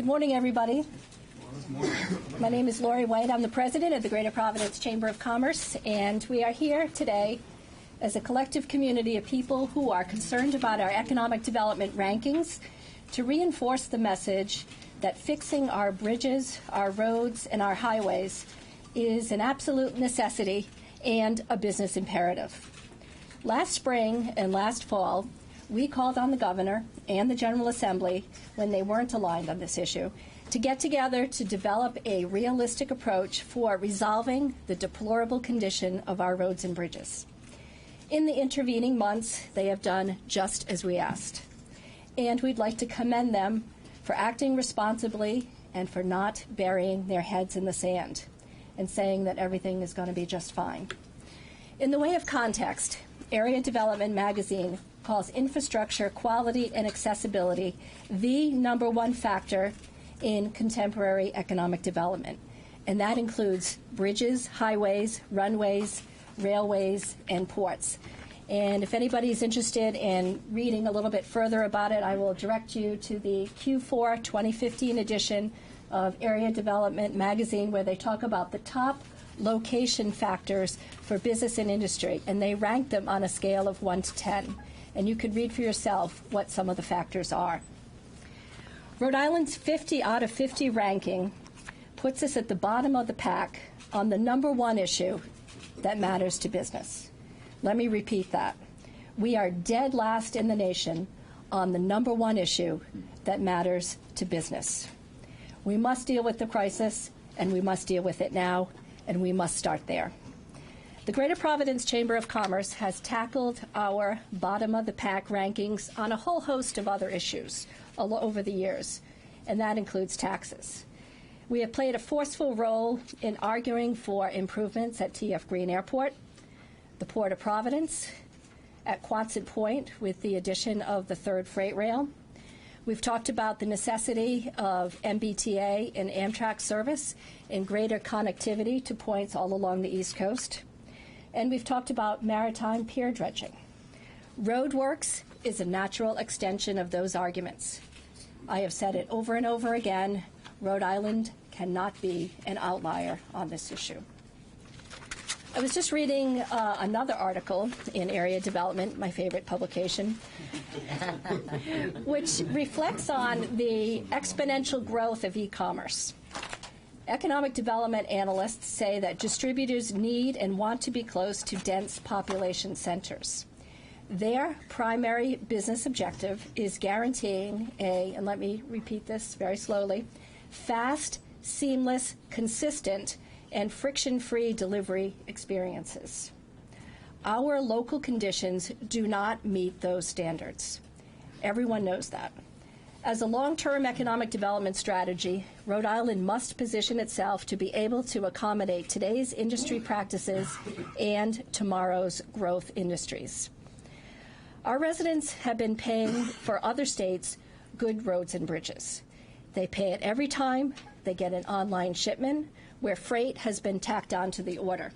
Good morning, everybody. My name is Lori White. I'm the president of the Greater Providence Chamber of Commerce, and we are here today as a collective community of people who are concerned about our economic development rankings to reinforce the message that fixing our bridges, our roads, and our highways is an absolute necessity and a business imperative. Last spring and last fall, we called on the governor and the General Assembly, when they weren't aligned on this issue, to get together to develop a realistic approach for resolving the deplorable condition of our roads and bridges. In the intervening months, they have done just as we asked. And we'd like to commend them for acting responsibly and for not burying their heads in the sand and saying that everything is going to be just fine. In the way of context, Area Development Magazine calls infrastructure quality and accessibility the #1 factor in contemporary economic development, and that includes bridges, highways, runways, railways, and ports. And if anybody's interested in reading a little bit further about it, I will direct you to the Q4 2015 edition of Area Development Magazine, where they talk about the top location factors for business and industry, and they rank them on a scale of 1 to 10. And you could read for yourself what some of the factors are. Rhode Island's 50 out of 50 ranking puts us at the bottom of the pack on the #1 issue that matters to business. Let me repeat that. We are dead last in the nation on the #1 issue that matters to business. We must deal with the crisis, and we must deal with it now, and we must start there. The Greater Providence Chamber of Commerce has tackled our bottom-of-the-pack rankings on a whole host of other issues all over the years, and that includes taxes. We have played a forceful role in arguing for improvements at T.F. Green Airport, the Port of Providence, at Quonset Point with the addition of the third freight rail. We've talked about the necessity of MBTA and Amtrak service and greater connectivity to points all along the East Coast. And we've talked about maritime pier dredging. Rhode Works is a natural extension of those arguments. I have said it over and over again, Rhode Island cannot be an outlier on this issue. I was just reading another article in Area Development, my favorite publication, which reflects on the exponential growth of e-commerce. Economic development analysts say that distributors need and want to be close to dense population centers. Their primary business objective is guaranteeing and let me repeat this very slowly, fast, seamless, consistent, and friction-free delivery experiences. Our local conditions do not meet those standards. Everyone knows that. As a long-term economic development strategy, Rhode Island must position itself to be able to accommodate today's industry practices and tomorrow's growth industries. Our residents have been paying for other states good roads and bridges. They pay it every time they get an online shipment where freight has been tacked onto the order.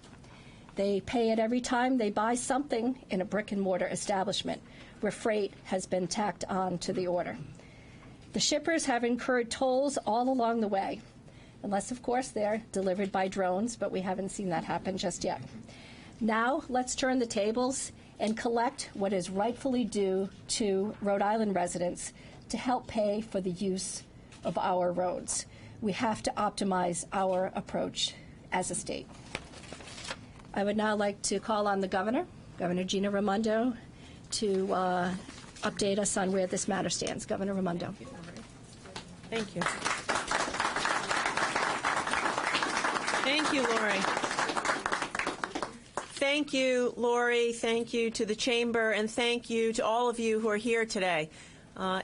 They pay it every time they buy something in a brick-and-mortar establishment where freight has been tacked on to the order. The shippers have incurred tolls all along the way, unless, of course, they're delivered by drones, but we haven't seen that happen just yet. Now, let's turn the tables and collect what is rightfully due to Rhode Island residents to help pay for the use of our roads. We have to optimize our approach as a state. I would now like to call on the governor, Governor Gina Raimondo, to update us on where this matter stands. Governor Raimondo. Thank you. Thank you, Lori. Thank you, Lori. Thank you to the Chamber, and thank you to all of you who are here today.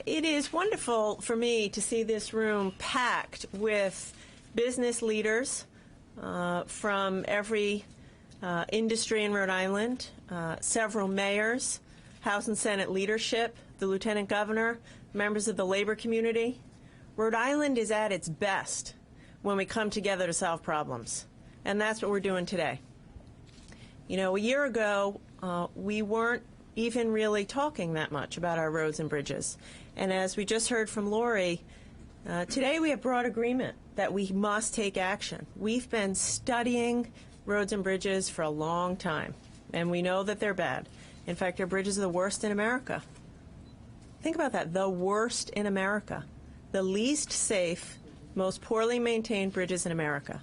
It is wonderful for me to see this room packed with business leaders from every industry in Rhode Island, several mayors, House and Senate leadership, the Lieutenant Governor, members of the labor community. Rhode Island is at its best when we come together to solve problems, and that's what we're doing today. You know, a year ago, we weren't even really talking that much about our roads and bridges. And as we just heard from Lori, Today we have broad agreement that we must take action. We've been studying roads and bridges for a long time, and we know that they're bad. In fact, our bridges are the worst in America. Think about that, the worst in America. The least safe, most poorly maintained bridges in America.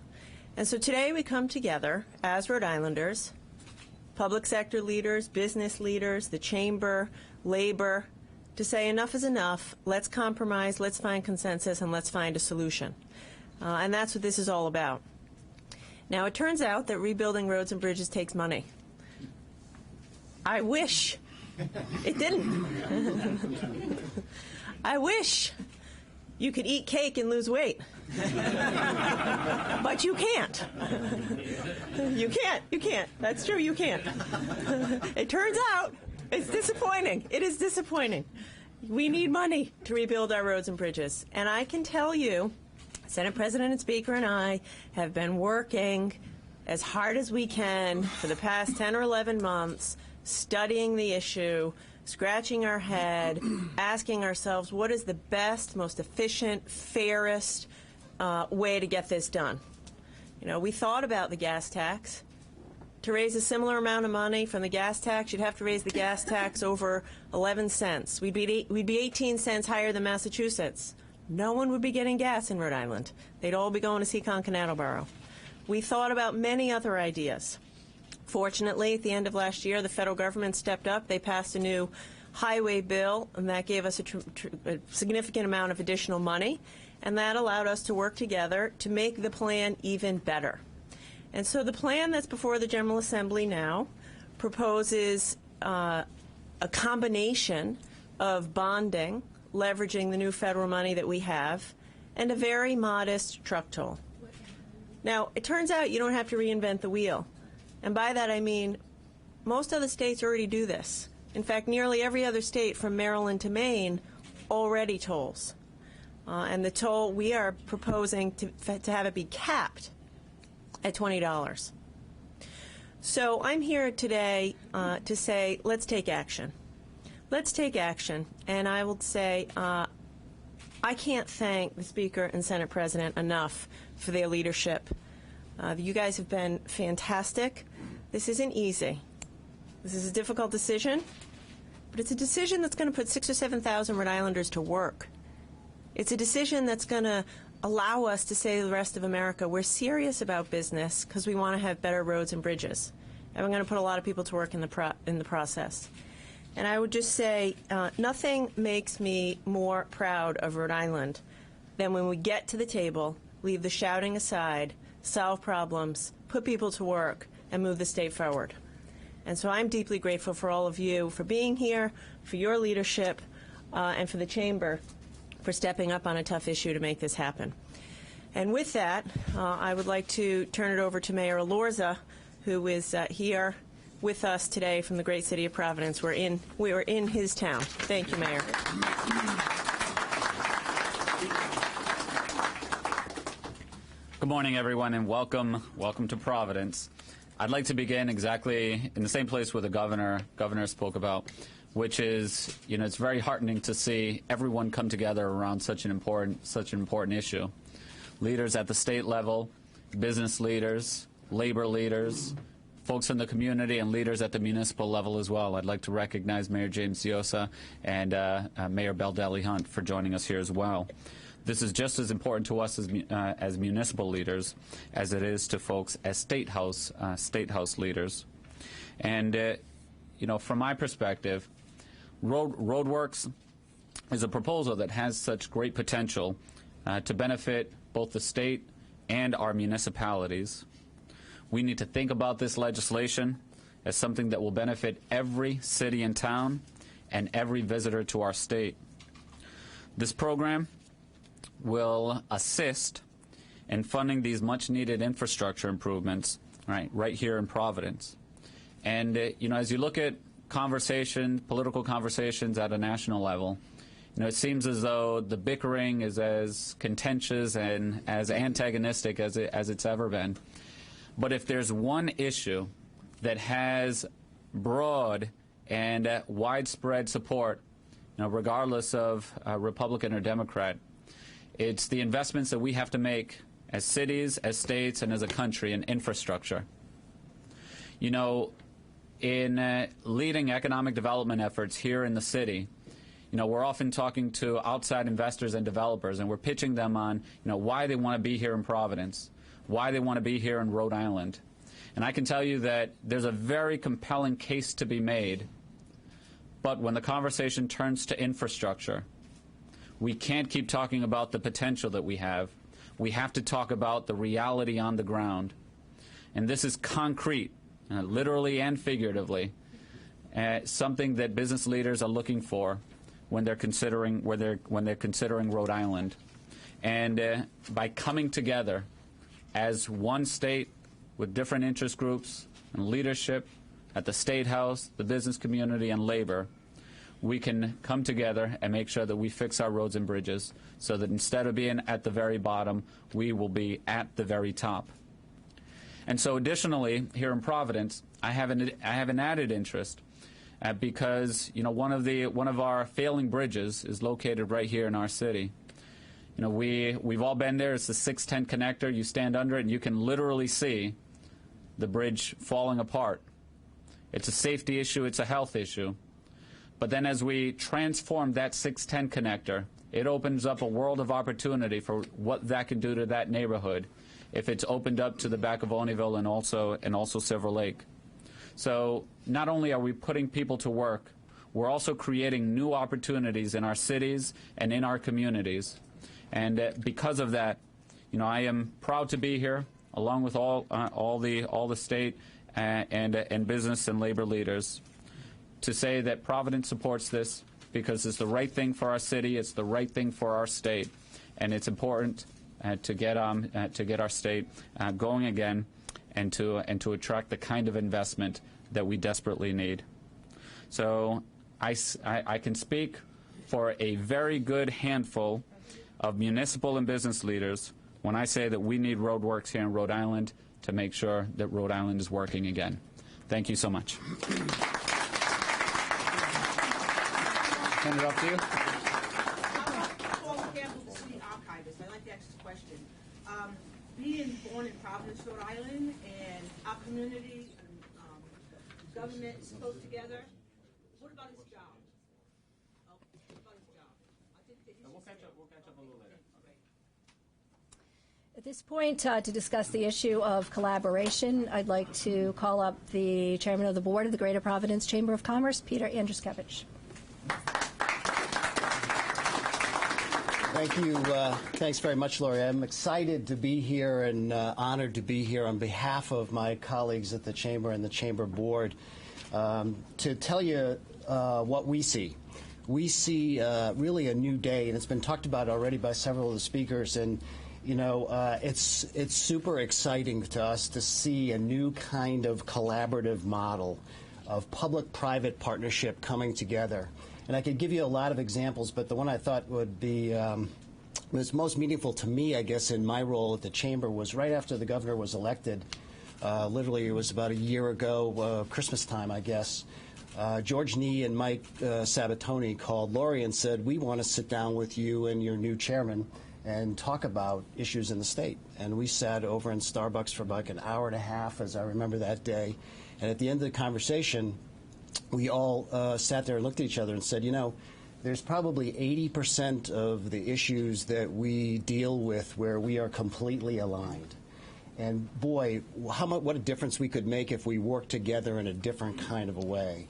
And so today we come together as Rhode Islanders, public sector leaders, business leaders, the Chamber, labor, to say enough is enough, let's compromise, let's find consensus, and let's find a solution. And that's what this is all about. Now, it turns out that rebuilding roads and bridges takes money. I wish it didn't. I wish you could eat cake and lose weight. But you can't. You can't. That's true, you can't. It turns out it's disappointing. It is disappointing. We need money to rebuild our roads and bridges. And I can tell you, Senate President and Speaker and I have been working as hard as we can for the past 10 or 11 months, studying the issue, scratching our head, asking ourselves what is the best, most efficient, fairest way to get this done. You know, we thought about the gas tax. To raise a similar amount of money from the gas tax, you'd have to raise the gas tax over 11 cents. We'd be 18 cents higher than Massachusetts. No one would be getting gas in Rhode Island. They'd all be going to Seekonk and Attleboro. We thought about many other ideas. Fortunately, at the end of last year, the federal government stepped up. They passed a new highway bill, and that gave us a significant amount of additional money, and that allowed us to work together to make the plan even better. And so the plan that's before the General Assembly now proposes a combination of bonding, leveraging the new federal money that we have, and a very modest truck toll. Now, it turns out you don't have to reinvent the wheel. And by that I mean most other states already do this. In fact, nearly every other state from Maryland to Maine already tolls. And the toll, we are proposing to have it be capped at $20. So I'm here today to say, let's take action. Let's take action. And I will say, I can't thank the Speaker and Senate President enough for their leadership. You guys have been fantastic. This isn't easy. This is a difficult decision, but it's a decision that's going to put 6,000 or 7,000 Rhode Islanders to work. It's a decision that's going to allow us to say to the rest of America, we're serious about business because we want to have better roads and bridges. And we're going to put a lot of people to work in the process. And I would just say, nothing makes me more proud of Rhode Island than when we get to the table, leave the shouting aside, solve problems, put people to work, and move the state forward. And so I'm deeply grateful for all of you for being here, for your leadership, and for the Chamber for stepping up on a tough issue to make this happen. And with that, I would like to turn it over to Mayor Elorza, who is here with us today from the great city of Providence. We are in his town. Thank you, Mayor. Good morning, everyone, and welcome to Providence. I'd like to begin exactly in the same place where the governor spoke about, which is, it's very heartening to see everyone come together around such an important issue. Leaders at the state level, business leaders, labor leaders, folks in the community, and leaders at the municipal level as well. I'd like to recognize Mayor James Ciosa and Mayor Baldelli Hunt for joining us here as well. This is just as important to us as municipal leaders as it is to folks as state house leaders. And from my perspective, Rhode Works is a proposal that has such great potential to benefit both the state and our municipalities. We need to think about this legislation as something that will benefit every city and town and every visitor to our state. This program will assist in funding these much-needed infrastructure improvements right here in Providence. And, as you look at political conversations at a national level, it seems as though the bickering is as contentious and as antagonistic as it's ever been. But if there's one issue that has broad and widespread support, regardless of Republican or Democrat, It's the investments that we have to make as cities, as states, and as a country in infrastructure. You know, in leading economic development efforts here in the city, you know, we're often talking to outside investors and developers, and we're pitching them on, you know, why they want to be here in Providence, why they want to be here in Rhode Island. And I can tell you that there's a very compelling case to be made, but when the conversation turns to infrastructure, we can't keep talking about the potential that we have. We have to talk about the reality on the ground. And this is concrete, literally and figuratively, something that business leaders are looking for when they're considering Rhode Island. And by coming together as one state with different interest groups and leadership at the State House, the business community, and labor, we can come together and make sure that we fix our roads and bridges so that instead of being at the very bottom, we will be at the very top. And so additionally, here in Providence, I have an added interest because, you know, one of our failing bridges is located right here in our city. You know, we've all been there. It's the 610 connector. You stand under it and you can literally see the bridge falling apart. It's a safety issue. It's a health issue. But then as we transform that 610 connector, it opens up a world of opportunity for what that can do to that neighborhood if it's opened up to the back of Olneyville and also Silver Lake. So not only are we putting people to work, we're also creating new opportunities in our cities and in our communities. And because of that, you know, I am proud to be here, along with all the state and business and labor leaders, to say that Providence supports this because it's the right thing for our city, it's the right thing for our state, and it's important to get our state going again, and to attract the kind of investment that we desperately need. So I can speak for a very good handful of municipal and business leaders when I say that we need RhodeWorks here in Rhode Island to make sure that Rhode Island is working again. Thank you so much. Hand it off to you. Paul Campbell, the city archivist. I'd like to ask this question. Being born in Providence, Rhode Island, and our community and government is close together, what about his job? What about his job? I think that We'll catch up a little later. At this point, to discuss the issue of collaboration, I'd like to call up the chairman of the board of the Greater Providence Chamber of Commerce, Peter Andruszkiewicz. Thank you. Thanks very much, Lori. I'm excited to be here and honored to be here on behalf of my colleagues at the Chamber and the Chamber Board to tell you what we see. We see really a new day, and it's been talked about already by several of the speakers. And you know, it's super exciting to us to see a new kind of collaborative model of public-private partnership coming together. And I could give you a lot of examples, but the one I thought would be was most meaningful to me, I guess, in my role at the Chamber was right after the governor was elected. Literally, it was about a year ago, Christmas time, I guess. George Nee and Mike Sabatoni called Lori and said, we want to sit down with you and your new chairman and talk about issues in the state. And we sat over in Starbucks for like an hour and a half, as I remember that day. And at the end of the conversation, we all sat there and looked at each other and said, you know, there's probably 80% of the issues that we deal with where we are completely aligned. And boy, what a difference we could make if we worked together in a different kind of a way.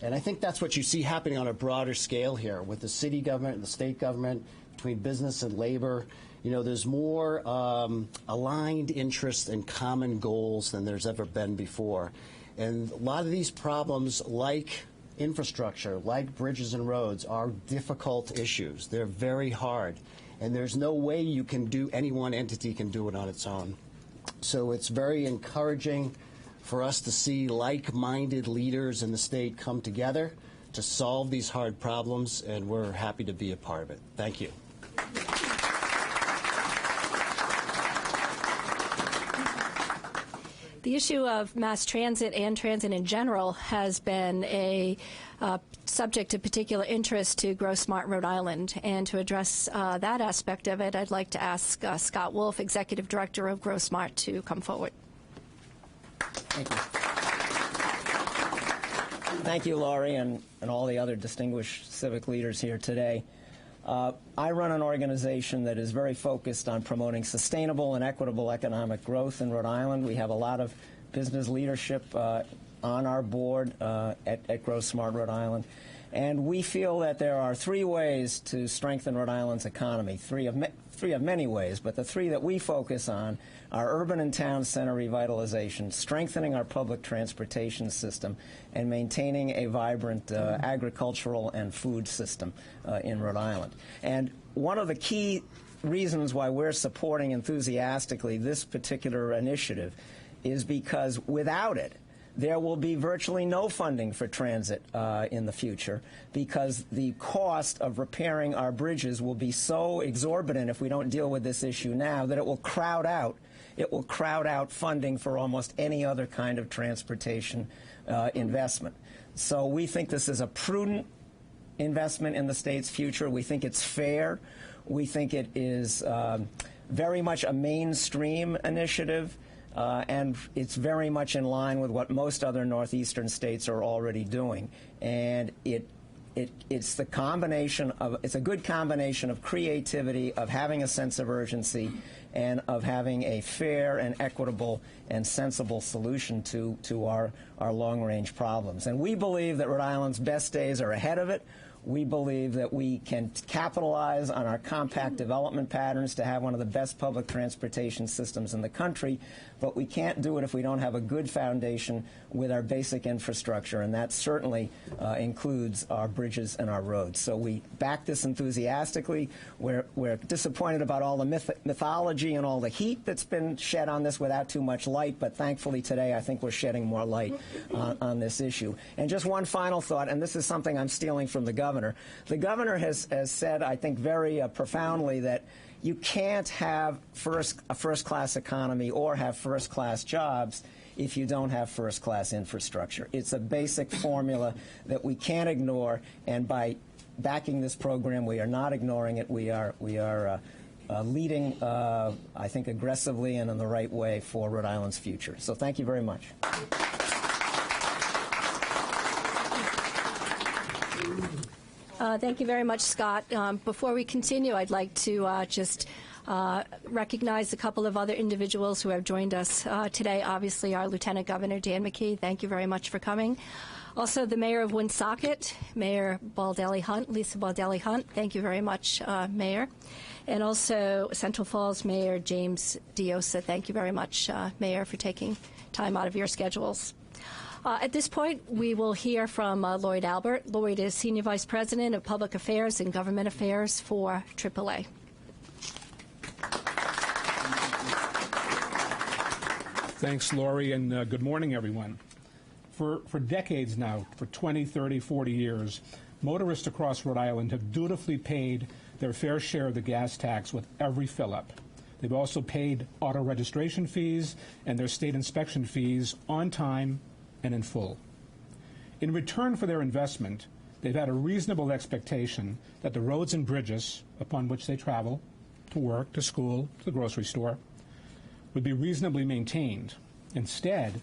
And I think that's what you see happening on a broader scale here with the city government and the state government, between business and labor. You know, there's more aligned interests and common goals than there's ever been before. And a lot of these problems, like infrastructure, like bridges and roads, are difficult issues. They're very hard. And there's no way you can do, any one entity can do it on its own. So it's very encouraging for us to see like-minded leaders in the state come together to solve these hard problems, and we're happy to be a part of it. Thank you. The issue of mass transit and transit in general has been subject of particular interest to Grow Smart Rhode Island. And to address that aspect of it, I'd like to ask Scott Wolf, Executive Director of Grow Smart, to come forward. Thank you. Thank you, Laurie, and all the other distinguished civic leaders here today. I run an organization that is very focused on promoting sustainable and equitable economic growth in Rhode Island. We have a lot of business leadership on our board at Grow Smart Rhode Island. And we feel that there are three ways to strengthen Rhode Island's economy, three of many ways, but the three that we focus on are urban and town center revitalization, strengthening our public transportation system, and maintaining a vibrant agricultural and food system in Rhode Island. And one of the key reasons why we're supporting enthusiastically this particular initiative is because without it, there will be virtually no funding for transit in the future, because the cost of repairing our bridges will be so exorbitant if we don't deal with this issue now that it will crowd out funding for almost any other kind of transportation investment. So we think this is a prudent investment in the state's future. We think it's fair. We think it is very much a mainstream initiative. And it's very much in line with what most other northeastern states are already doing. And it's a good combination of creativity, of having a sense of urgency, and of having a fair and equitable and sensible solution to our long-range problems. And we believe that Rhode Island's best days are ahead of it. We believe that we can capitalize on our compact development patterns to have one of the best public transportation systems in the country, but we can't do it if we don't have a good foundation with our basic infrastructure, and that certainly includes our bridges and our roads. So we back this enthusiastically. We're disappointed about all the mythology and all the heat that's been shed on this without too much light, but thankfully today I think we're shedding more light on this issue. And just one final thought, and this is something I'm stealing from the governor. The governor has said, I think very profoundly, that you can't have a first-class economy or have first-class jobs if you don't have first-class infrastructure. It's a basic formula that we can't ignore, and by backing this program, we are not ignoring it. We are leading, I think, aggressively and in the right way for Rhode Island's future. So thank you very much. Thank you very much, Scott. Before we continue, I'd like to just recognize a couple of other individuals who have joined us today. Obviously, our Lieutenant Governor, Dan McKee, thank you very much for coming. Also, the Mayor of Woonsocket, Mayor Baldelli Hunt, Lisa Baldelli Hunt, thank you very much, Mayor. And also Central Falls Mayor James Diosa, thank you very much, Mayor, for taking time out of your schedules. At this point, we will hear from Lloyd Albert. Lloyd is Senior Vice President of Public Affairs and Government Affairs for AAA. Thanks, Laurie, and good morning, everyone. For decades now, for 20, 30, 40 years, motorists across Rhode Island have dutifully paid their fair share of the gas tax with every fill-up. They've also paid auto registration fees and their state inspection fees on time and in full. In return for their investment, they've had a reasonable expectation that the roads and bridges upon which they travel to work, to school, to the grocery store would be reasonably maintained. Instead,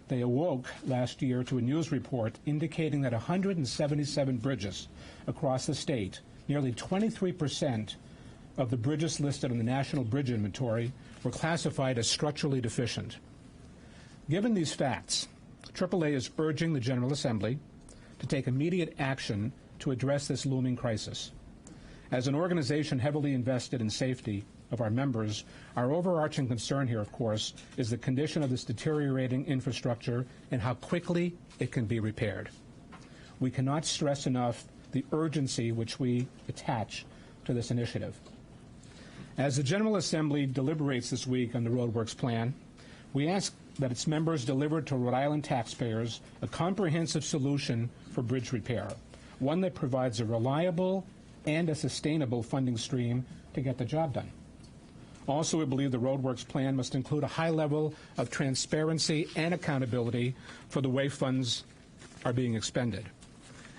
they awoke last year to a news report indicating that 177 bridges across the state, nearly 23% of the bridges listed on the National Bridge Inventory, were classified as structurally deficient. Given these facts, AAA is urging the General Assembly to take immediate action to address this looming crisis. As an organization heavily invested in safety of our members, our overarching concern here, of course, is the condition of this deteriorating infrastructure and how quickly it can be repaired. We cannot stress enough the urgency which we attach to this initiative. As the General Assembly deliberates this week on the RhodeWorks plan, we ask that its members deliver to Rhode Island taxpayers a comprehensive solution for bridge repair, one that provides a reliable and a sustainable funding stream to get the job done. Also, we believe the RhodeWorks plan must include a high level of transparency and accountability for the way funds are being expended.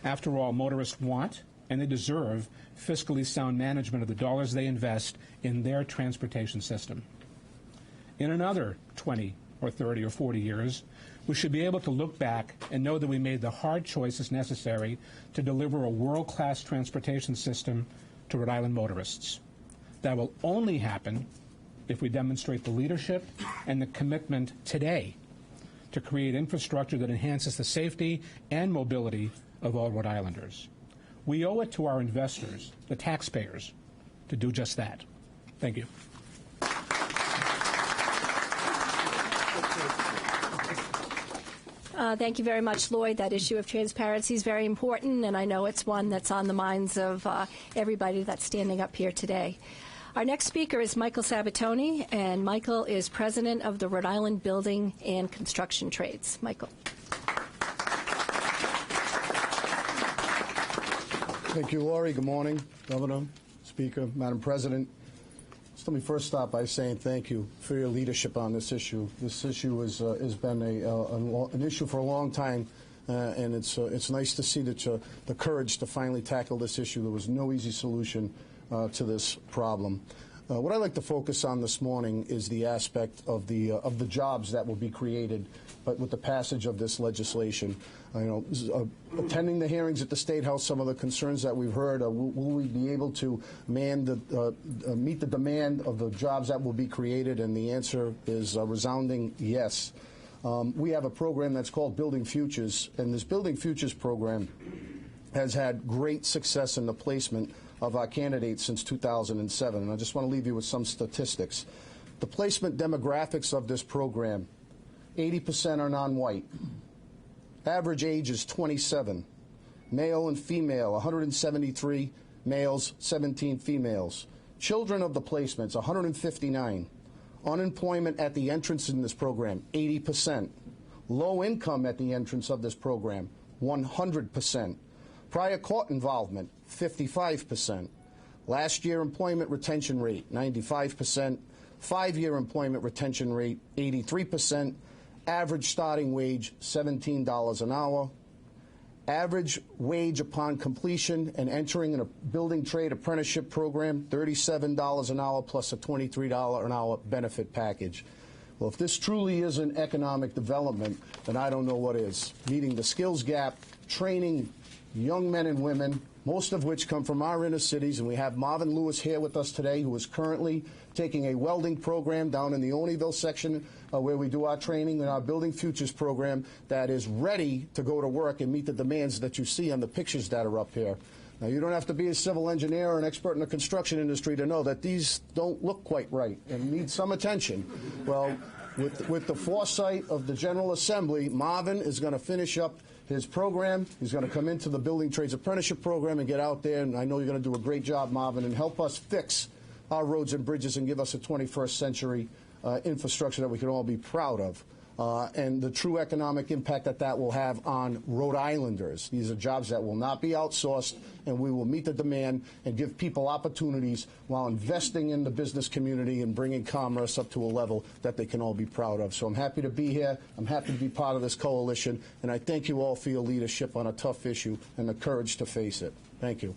After all, motorists want and they deserve fiscally sound management of the dollars they invest in their transportation system. In another 20 or 30 or 40 years, we should be able to look back and know that we made the hard choices necessary to deliver a world-class transportation system to Rhode Island motorists. That will only happen if we demonstrate the leadership and the commitment today to create infrastructure that enhances the safety and mobility of all Rhode Islanders. We owe it to our investors, the taxpayers, to do just that. Thank you. Thank you very much, Lloyd. That issue of transparency is very important, and I know it's one that's on the minds of everybody that's standing up here today. Our next speaker is Michael Sabatoni, and Michael is president of the Rhode Island Building and Construction Trades. Michael. Thank you, Laurie. Good morning, Governor, Speaker, Madam President. Just let me first start by saying thank you for your leadership on this issue. This issue has been an issue for a long time, and it's nice to see that the courage to finally tackle this issue. There was no easy solution to this problem. What I'd like to focus on this morning is the aspect of the jobs that will be created, but with the passage of this legislation. Attending the hearings at the State House, some of the concerns that we've heard, will we be able to meet the demand of the jobs that will be created? And the answer is a resounding yes. We have a program that's called Building Futures, and this Building Futures program has had great success in the placement of our candidates since 2007. And I just want to leave you with some statistics. The placement demographics of this program, 80% are non-white. Average age is 27. Male and female, 173 males, 17 females. Children of the placements, 159. Unemployment at the entrance in this program, 80%. Low income at the entrance of this program, 100%. Prior court involvement, 55%. Last year employment retention rate, 95%. 5-year employment retention rate, 83%. Average starting wage, $17 an hour. Average wage upon completion and entering in a building trade apprenticeship program, $37 an hour plus a $23 an hour benefit package. Well, if this truly isn't economic development, then I don't know what is. Meeting the skills gap, training young men and women, most of which come from our inner cities, and we have Marvin Lewis here with us today, who is currently taking a welding program down in the Oneyville section where we do our training in our Building Futures program that is ready to go to work and meet the demands that you see on the pictures that are up here. Now, you don't have to be a civil engineer or an expert in the construction industry to know that these don't look quite right and need some attention. Well, with the foresight of the General Assembly, Marvin is going to finish up his program. He's going to come into the Building Trades Apprenticeship Program and get out there, and I know you're going to do a great job, Marvin, and help us fix our roads and bridges and give us a 21st century infrastructure that we can all be proud of, and the true economic impact that will have on Rhode Islanders. These are jobs that will not be outsourced, and we will meet the demand and give people opportunities while investing in the business community and bringing commerce up to a level that they can all be proud of. So I'm happy to be here. I'm happy to be part of this coalition, and I thank you all for your leadership on a tough issue and the courage to face it. Thank you.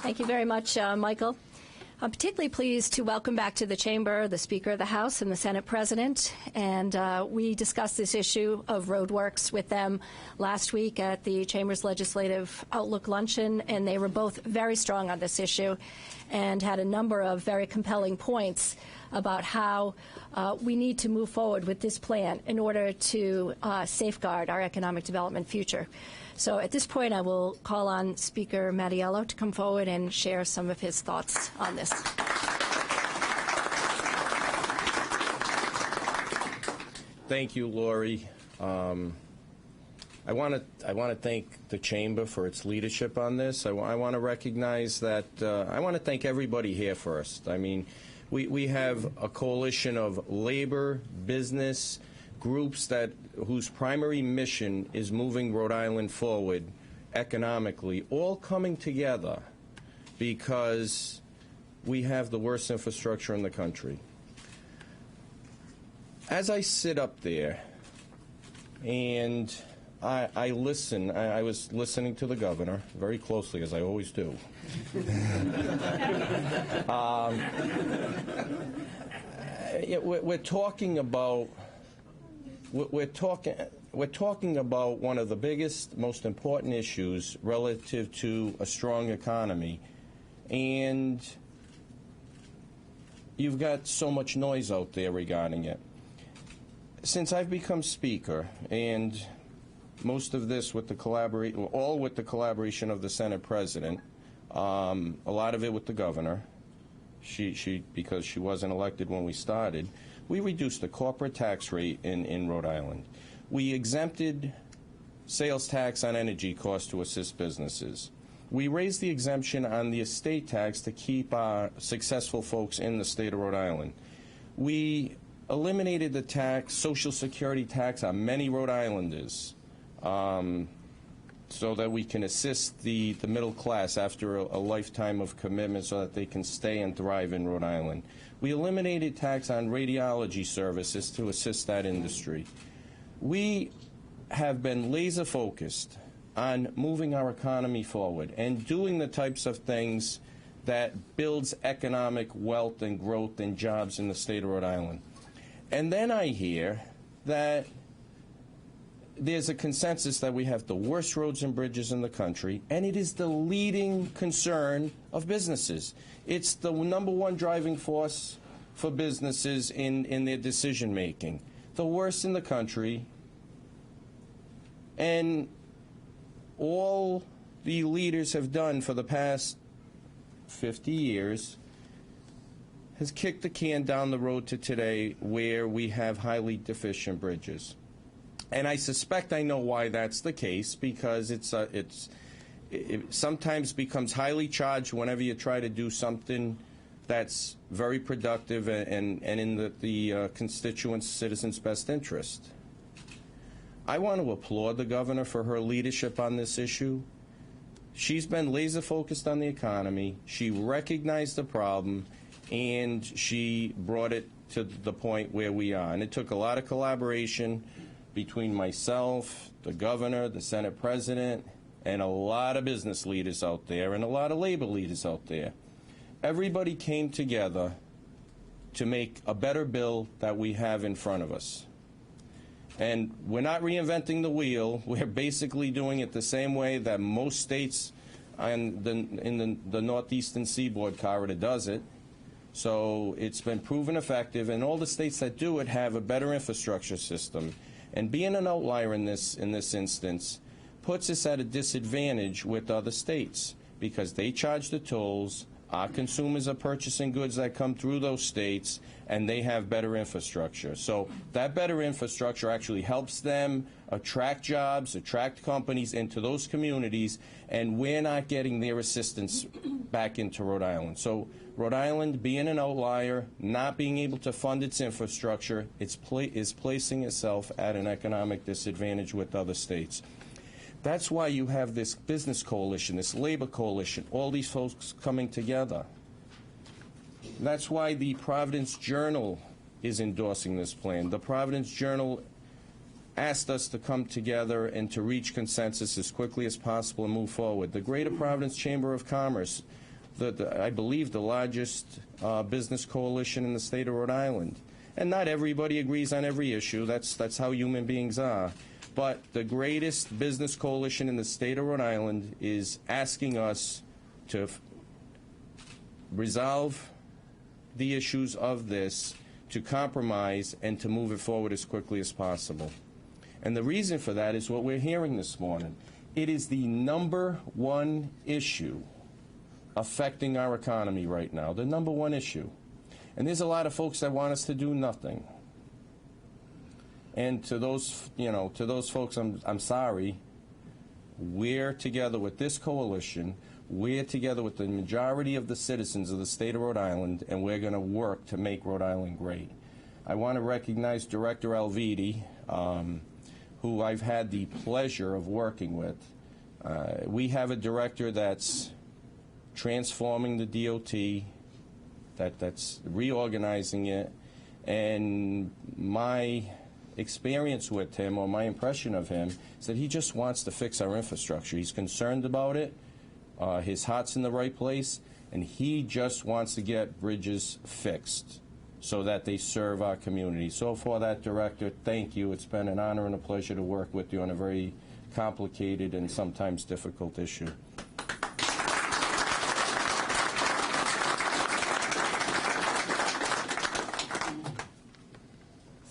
Thank you very much, Michael. I'm particularly pleased to welcome back to the Chamber the Speaker of the House and the Senate President. And we discussed this issue of RhodeWorks with them last week at the Chamber's Legislative Outlook Luncheon, and they were both very strong on this issue and had a number of very compelling points about how we need to move forward with this plan in order to safeguard our economic development future. So at this point, I will call on Speaker Mattiello to come forward and share some of his thoughts on this. Thank you, Laurie. I want to thank the Chamber for its leadership on this. I want to recognize that I want to thank everybody here first. I mean, we have a coalition of labor, business, groups whose primary mission is moving Rhode Island forward economically, all coming together because we have the worst infrastructure in the country. as I sit up there and I listen, I was listening to the governor very closely, as I always do. We're talking about one of the biggest, most important issues relative to a strong economy, and you've got so much noise out there regarding it. Since I've become Speaker, and most of this with the all with the collaboration of the Senate President, a lot of it with the governor, because she wasn't elected when we started, we reduced the corporate tax rate in Rhode Island. We exempted sales tax on energy costs to assist businesses. We raised the exemption on the estate tax to keep our successful folks in the state of Rhode Island. We eliminated the tax, Social Security tax on many Rhode Islanders, so that we can assist the middle class after a lifetime of commitment so that they can stay and thrive in Rhode Island. We eliminated tax on radiology services to assist that industry. We have been laser focused on moving our economy forward and doing the types of things that builds economic wealth and growth and jobs in the state of Rhode Island. And then I hear that there's a consensus that we have the worst roads and bridges in the country, and it is the leading concern of businesses. It's the #1 driving force for businesses in their decision making. The worst in the country, and all the leaders have done for the past 50 years has kicked the can down the road to today, where we have highly deficient bridges. And I suspect I know why that's the case, because it sometimes becomes highly charged whenever you try to do something that's very productive and in the constituents' citizens' best interest. I want to applaud the governor for her leadership on this issue. She's been laser focused on the economy. She recognized the problem, and she brought it to the point where we are. And it took a lot of collaboration between myself, the governor, the Senate President, and a lot of business leaders out there and a lot of labor leaders out there. Everybody came together to make a better bill that we have in front of us. And we're not reinventing the wheel. We're basically doing it the same way that most states in the northeastern seaboard corridor does it. So it's been proven effective, and all the states that do it have a better infrastructure system. And being an outlier in this instance puts us at a disadvantage with other states, because they charge the tolls, our consumers are purchasing goods that come through those states, and they have better infrastructure. So that better infrastructure actually helps them attract jobs, attract companies into those communities, and we're not getting their assistance back into Rhode Island. So Rhode Island, being an outlier, not being able to fund its infrastructure, is placing itself at an economic disadvantage with other states. That's why you have this business coalition, this labor coalition, all these folks coming together. That's why the Providence Journal is endorsing this plan. The Providence Journal asked us to come together and to reach consensus as quickly as possible and move forward. The Greater Providence Chamber of Commerce, I believe the largest business coalition in the state of Rhode Island. And not everybody agrees on every issue. That's how human beings are. But the greatest business coalition in the state of Rhode Island is asking us to resolve the issues of this, to compromise, and to move it forward as quickly as possible. And the reason for that is what we're hearing this morning. It is the #1 issue affecting our economy right now, the #1 issue. And there's a lot of folks that want us to do nothing. And to those folks, I'm sorry. We're together with this coalition. We're together with the majority of the citizens of the state of Rhode Island, and we're going to work to make Rhode Island great. I want to recognize Director Alviti, who I've had the pleasure of working with. We have a director that's transforming the DOT, that's reorganizing it, And my experience with him, or my impression of him, is that he just wants to fix our infrastructure. He's concerned about it. His heart's in the right place, and he just wants to get bridges fixed so that they serve our community. So for that, Director, thank you. It's been an honor and a pleasure to work with you on a very complicated and sometimes difficult issue.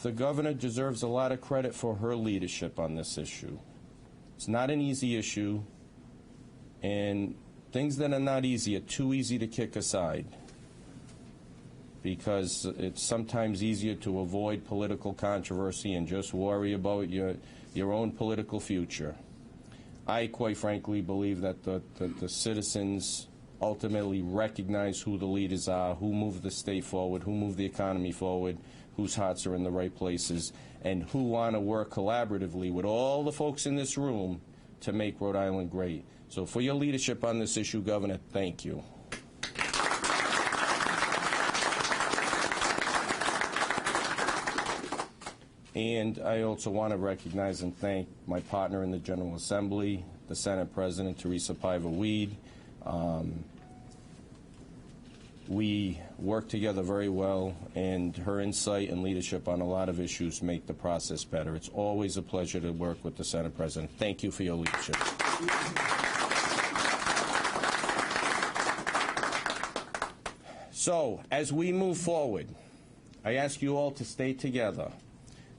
The governor deserves a lot of credit for her leadership on this issue. It's not an easy issue, and things that are not easy are too easy to kick aside, because it's sometimes easier to avoid political controversy and just worry about your own political future. I, quite frankly, believe that the citizens ultimately recognize who the leaders are, who move the state forward, who move the economy forward, whose hearts are in the right places, and who want to work collaboratively with all the folks in this room to make Rhode Island great. So for your leadership on this issue, Governor, thank you. And I also want to recognize and thank my partner in the General Assembly, the Senate President, Teresa Paiva-Weed. We work together very well, and her insight and leadership on a lot of issues make the process better. It's always a pleasure to work with the Senate President. Thank you for your leadership. So, as we move forward, I ask you all to stay together,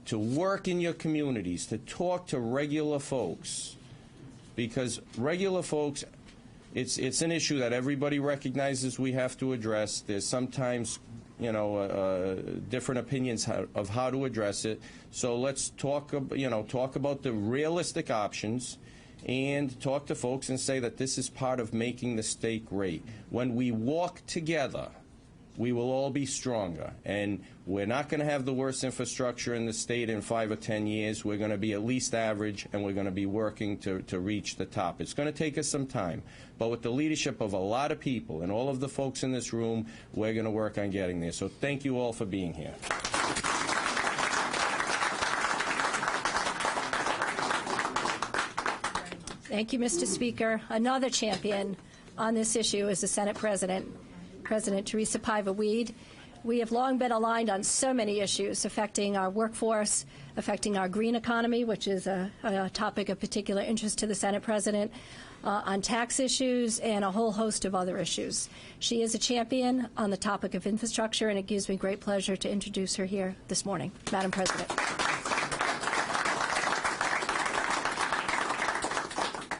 to work in your communities, to talk to regular folks, because regular folks, it's an issue that everybody recognizes we have to address. There's sometimes, different opinions of how to address it. So let's talk about the realistic options, and talk to folks and say that this is part of making the state great. When we walk together, we will all be stronger, and we're not going to have the worst infrastructure in the state in 5 or 10 years. We're going to be at least average, and we're going to be working to reach the top. It's going to take us some time, but with the leadership of a lot of people and all of the folks in this room, we're going to work on getting there. So thank you all for being here. Thank you, Mr. Speaker. Another champion on this issue is the Senate President, President Teresa Paiva-Weed. We have long been aligned on so many issues affecting our workforce, affecting our green economy, which is a topic of particular interest to the Senate President, on tax issues, and a whole host of other issues. She is a champion on the topic of infrastructure, and it gives me great pleasure to introduce her here this morning. Madam President.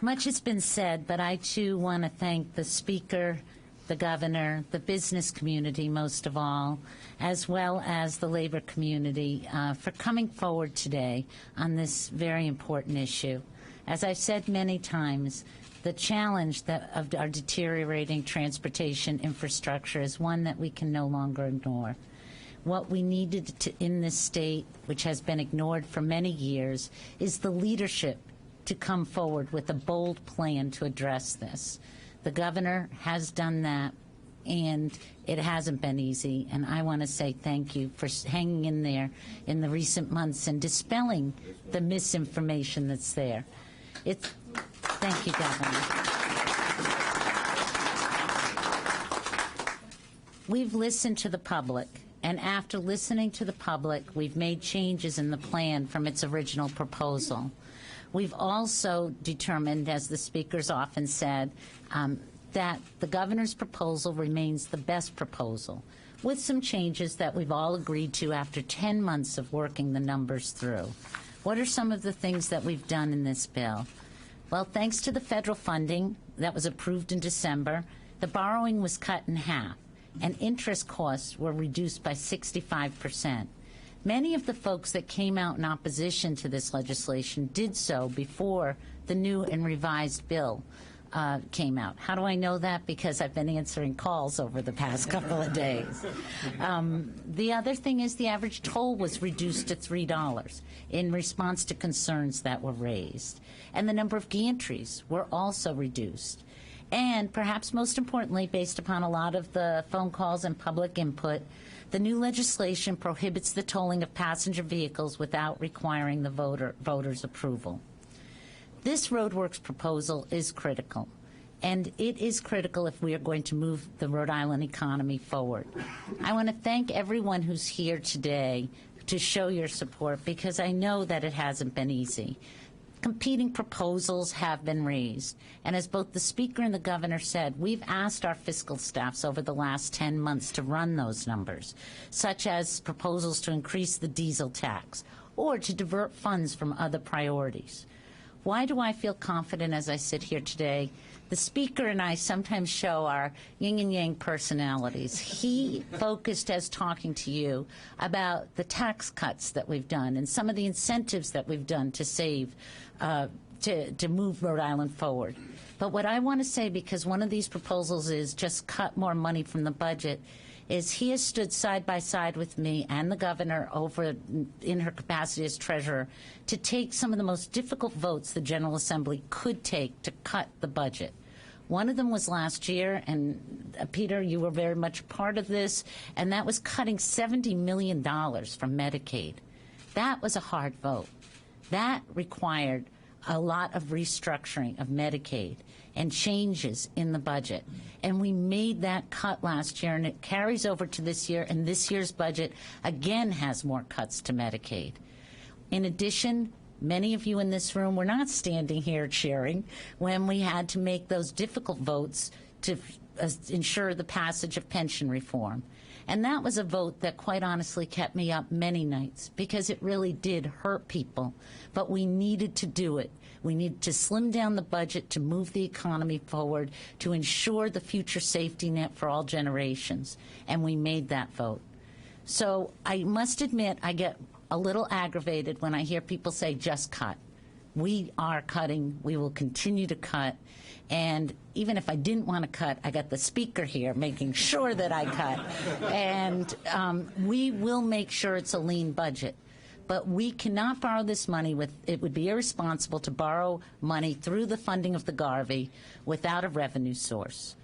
Much has been said, but I, too, want to thank the Speaker, the Governor, the business community most of all, as well as the labor community for coming forward today on this very important issue. As I've said many times, the challenge of our deteriorating transportation infrastructure is one that we can no longer ignore. What we needed in this state, which has been ignored for many years, is the leadership to come forward with a bold plan to address this. The governor has done that, and it hasn't been easy, and I want to say thank you for hanging in there in the recent months and dispelling the misinformation that's there. Thank you, Governor. We've listened to the public, and after listening to the public, we've made changes in the plan from its original proposal. We've also determined, as the speakers often said, that the governor's proposal remains the best proposal, with some changes that we've all agreed to after 10 months of working the numbers through. What are some of the things that we've done in this bill? Well, thanks to the federal funding that was approved in December, the borrowing was cut in half, and interest costs were reduced by 65%. Many of the folks that came out in opposition to this legislation did so before the new and revised bill came out. How do I know that? Because I've been answering calls over the past couple of days. The other thing is the average toll was reduced to $3 in response to concerns that were raised. And the number of gantries were also reduced. And perhaps most importantly, based upon a lot of the phone calls and public input, the new legislation prohibits the tolling of passenger vehicles without requiring the voters' approval. This RhodeWorks proposal is critical, and it is critical if we are going to move the Rhode Island economy forward. I want to thank everyone who's here today to show your support, because I know that it hasn't been easy. Competing proposals have been raised, and as both the Speaker and the Governor said, we've asked our fiscal staffs over the last 10 months to run those numbers, such as proposals to increase the diesel tax or to divert funds from other priorities. Why do I feel confident as I sit here today? The Speaker and I sometimes show our yin and yang personalities. He focused as talking to you about the tax cuts that we've done and some of the incentives that we've done to save, to move Rhode Island forward. But what I want to say, because one of these proposals is just cut more money from the budget, is he has stood side by side with me and the Governor over in her capacity as Treasurer to take some of the most difficult votes the General Assembly could take to cut the budget. One of them was last year, and Peter, you were very much a part of this, and that was cutting $70 million from Medicaid. That was a hard vote. That required a lot of restructuring of Medicaid and changes in the budget. And we made that cut last year, and it carries over to this year, and this year's budget again has more cuts to Medicaid. In addition, many of you in this room were not standing here cheering when we had to make those difficult votes to ensure the passage of pension reform. And that was a vote that quite honestly kept me up many nights, because it really did hurt people. But we needed to do it. We needed to slim down the budget to move the economy forward, to ensure the future safety net for all generations. And we made that vote. So I must admit, I get a little aggravated when I hear people say, just cut. We are cutting. We will continue to cut. And even if I didn't want to cut, I got the Speaker here making sure that I cut. And we will make sure it's a lean budget. But we cannot borrow this money. It would be irresponsible to borrow money through the funding of the Garvey without a revenue source.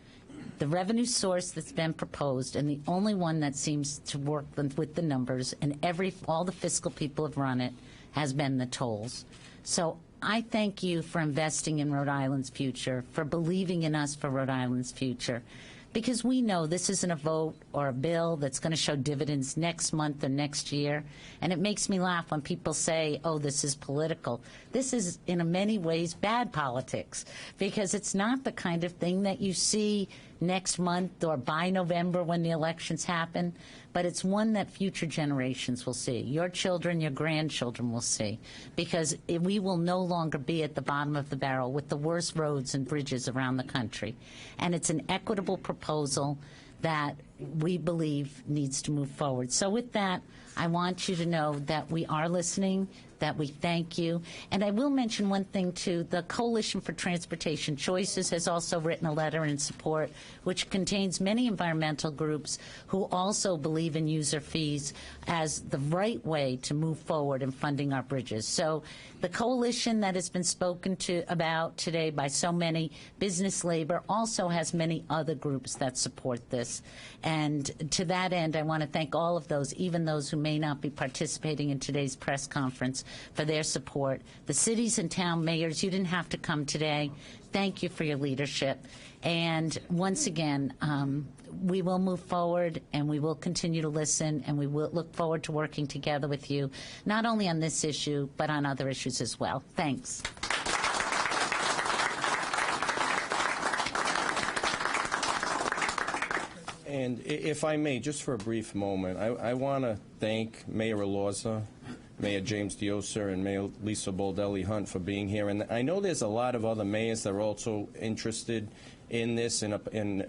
The revenue source that's been proposed, and the only one that seems to work with the numbers, and all the fiscal people have run it, has been the tolls. So I thank you for investing in Rhode Island's future, for believing in us for Rhode Island's future, because we know this isn't a vote or a bill that's going to show dividends next month or next year. And it makes me laugh when people say, oh, this is political. This is, in many ways, bad politics, because it's not the kind of thing that you see next month or by November when the elections happen, but it's one that future generations will see. Your children, your grandchildren will see, because we will no longer be at the bottom of the barrel with the worst roads and bridges around the country. And it's an equitable proposal that we believe needs to move forward. So with that, I want you to know that we are listening, that we thank you. And I will mention one thing, too. The Coalition for Transportation Choices has also written a letter in support, which contains many environmental groups who also believe in user fees as the right way to move forward in funding our bridges. So the coalition that has been spoken about today by so many, Business Labor, also has many other groups that support this. And to that end, I want to thank all of those, even those who may not be participating in today's press conference, for their support. The cities and town mayors, you didn't have to come today. Thank you for your leadership. And once again, we will move forward, and we will continue to listen, and we will look forward to working together with you, not only on this issue, but on other issues as well. Thanks. And if I may, just for a brief moment, I want to thank Mayor Elorza, Mayor James Dioser, and Mayor Lisa Baldelli-Hunt for being here. And I know there's a lot of other mayors that are also interested in this in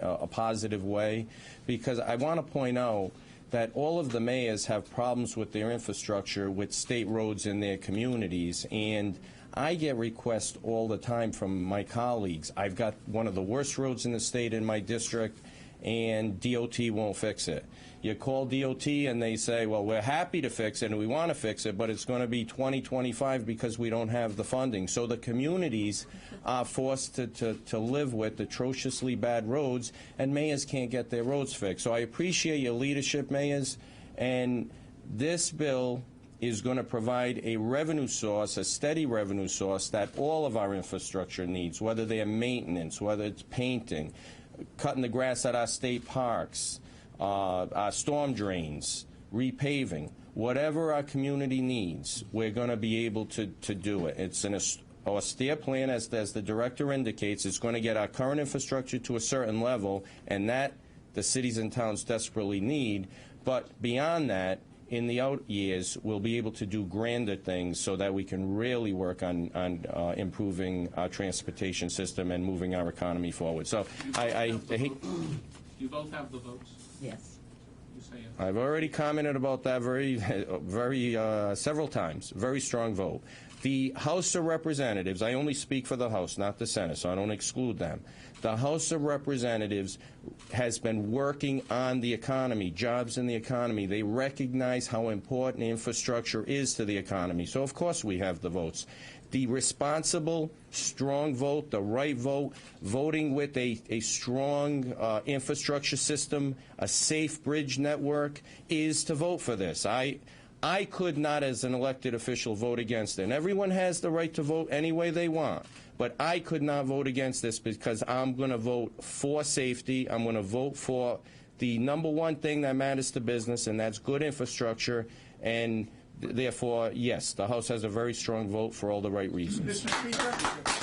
a positive way, because I want to point out that all of the mayors have problems with their infrastructure, with state roads in their communities. And I get requests all the time from my colleagues. I've got one of the worst roads in the state in my district, and DOT won't fix it. You call DOT and they say, well, we're happy to fix it and we want to fix it, but it's going to be 2025 because we don't have the funding. So the communities are forced to live with atrociously bad roads, and mayors can't get their roads fixed. So I appreciate your leadership, mayors, and this bill is going to provide a revenue source, a steady revenue source that all of our infrastructure needs, whether they're maintenance, whether it's painting, cutting the grass at our state parks, our storm drains, repaving, whatever our community needs, we're going to be able to do it. It's an austere plan, as the director indicates. It's going to get our current infrastructure to a certain level, and that the cities and towns desperately need. But beyond that, in the out years, we'll be able to do grander things so that we can really work on improving our transportation system and moving our economy forward. So I hate. You both have the votes? Yes. You say yes. I've already commented about that several times. Very strong vote. The House of Representatives, I only speak for the House, not the Senate, so I don't exclude them. The House of Representatives has been working on the economy, jobs in the economy. They recognize how important infrastructure is to the economy. So, of course, we have the votes. The responsible, strong vote, the right vote, voting with a strong infrastructure system, a safe bridge network, is to vote for this. I could not, as an elected official, vote against it. And everyone has the right to vote any way they want. But I could not vote against this because I'm going to vote for safety. I'm going to vote for the number one thing that matters to business, and that's good infrastructure. And therefore, yes, the House has a very strong vote for all the right reasons. Mr. Speaker.